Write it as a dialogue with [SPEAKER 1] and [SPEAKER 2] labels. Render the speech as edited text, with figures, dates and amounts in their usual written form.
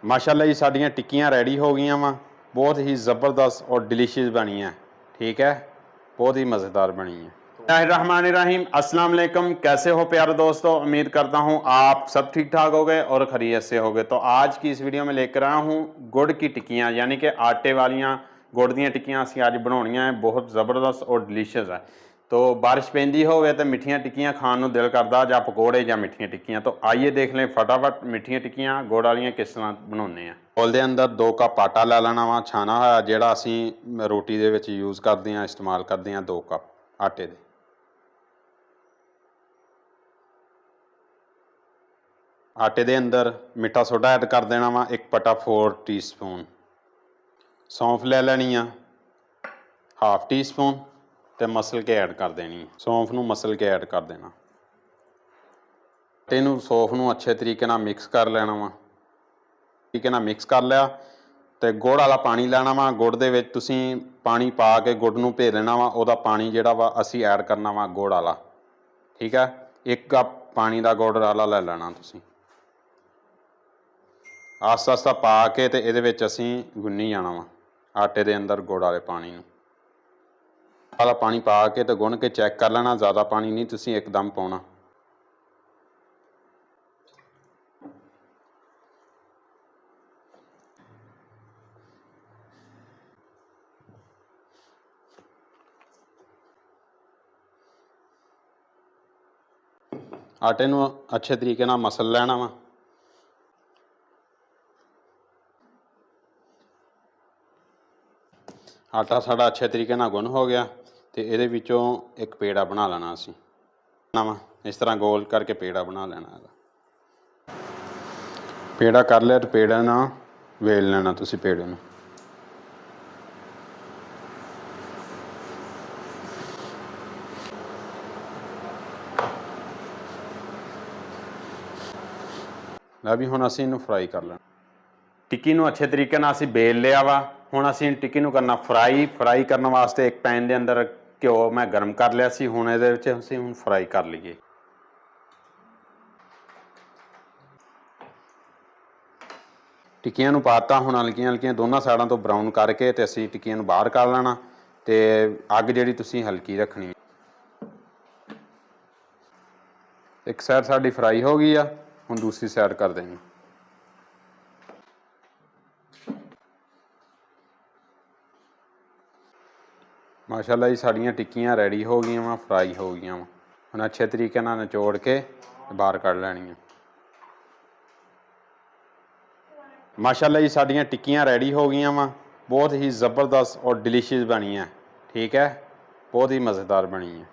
[SPEAKER 1] माशाल्लाह जी साड़ियाँ टिक्कियाँ रेडी हो गई वा, बहुत ही ज़बरदस्त और डिलीशियस बनी है। ठीक है, बहुत ही मज़ेदार बनी है। बिस्मिल्लाहिर्रहमानिर्रहीम, अस्सलाम वालेकुम। कैसे हो प्यारे दोस्तों, उम्मीद करता हूँ आप सब ठीक ठाक हो गए और खैरियत से हो गए। तो आज की इस वीडियो में लेकर आया हूँ गुड़ की टिक्कियाँ, यानी कि आटे वालियाँ गुड़ दी टिक्कियाँ असीं अज बनाउणियां है, बहुत ज़बरदस्त और डिलीशियस है। तो बारिश पैंदी होवे तो मिठियां टिक्कियां खाण नूं दिल करदा, जां पकौड़े जां मिठियां टिक्कियां। तो आइए देख लें फटाफट मिठियां टिक्कियां गुड़ वालियां किस तरह बनाउने आ। बोल दे अंदर 2 कप आटा लै लेना वा, छाना होया, जिहड़ा असीं रोटी दे विच यूज़ करदे हां, इस्तेमाल करदे हां। 2 कप आटे दे आटे दे अंदर मिठा सोडा ऐड कर देना वा, 1/4 टीस्पून। सौंफ ले लैनी आ, हाफ टीस्पून, तो मसल के ऐड कर देनी। सौंफ नूं मसल के ऐड कर देना। आटे नूं सौंफ नूं अच्छे तरीके नाल मिक्स कर लेना वा। तरीके नाल मिक्स कर लिया तो गुड़ वाला पानी लेना वा। गुड़ दे विच तुसीं पानी पा के गुड़ नूं भे लेना वा। उहदा पानी जिहड़ा वा असीं ऐड करना वा गुड़ वाला। ठीक है, 1 कप पानी दा गुड़ वाला ले लेना तुसीं। आस्ता आस्ता पा के ते इहदे विच असीं गुन्नी जाना वा आटे दे अंदर गुड़ वाले पानी नूं। वाला पानी पा के तो गुन के चैक कर लेना, ज़्यादा पानी नहीं तुसीं एकदम पाउणा। आटे नूं अच्छे तरीके नाल मसल लेना वा। आटा साड़ा अच्छे तरीके नाल गुन हो गया तो इहदे विचों एक पेड़ा बना लेना असीं वा। इस तरह गोल करके पेड़ा बना लेना। पेड़ा कर लिया तो पेड़ा नाल वेल लेना तुसीं पेड़े नूं। लै भी हुण असीं इहनूं फ्राई कर लेना। टिक्की नूं अच्छे तरीके नाल असीं बेल लिया वा। हुण असीं टिक्की नूं करना फ्राई। फ्राई करने वास्ते एक पैन दे अंदर घ्यो मैं गर्म कर लिया सी। हुण इहदे विच असीं हुण फ्राई कर लईए। टिक्कियां नूं पाता, हुण हल्कियां हल्कियां दोनों साइडां तो ब्राउन करके ते असीं टिक्कियां नूं बाहर कर लेना ते अग जिहड़ी तुसीं हल्की रखनी। एक साइड साडी फ्राई हो गई आ, हुण दूसरी साइड कर देनी। माशाल्लाह जी साड़ियाँ टिक्कियां रेडी हो गई वा, फ्राई हो गई वा। हुण अच्छे तरीके नाल निचोड़ के बाहर कढ़ लैणियां। माशाल्लाह जी साड़ियाँ टिक्कियां रेडी हो गई वा, बहुत ही ज़बरदस्त और डिलीशियस बनी है। ठीक है, बहुत ही मज़ेदार बनी है।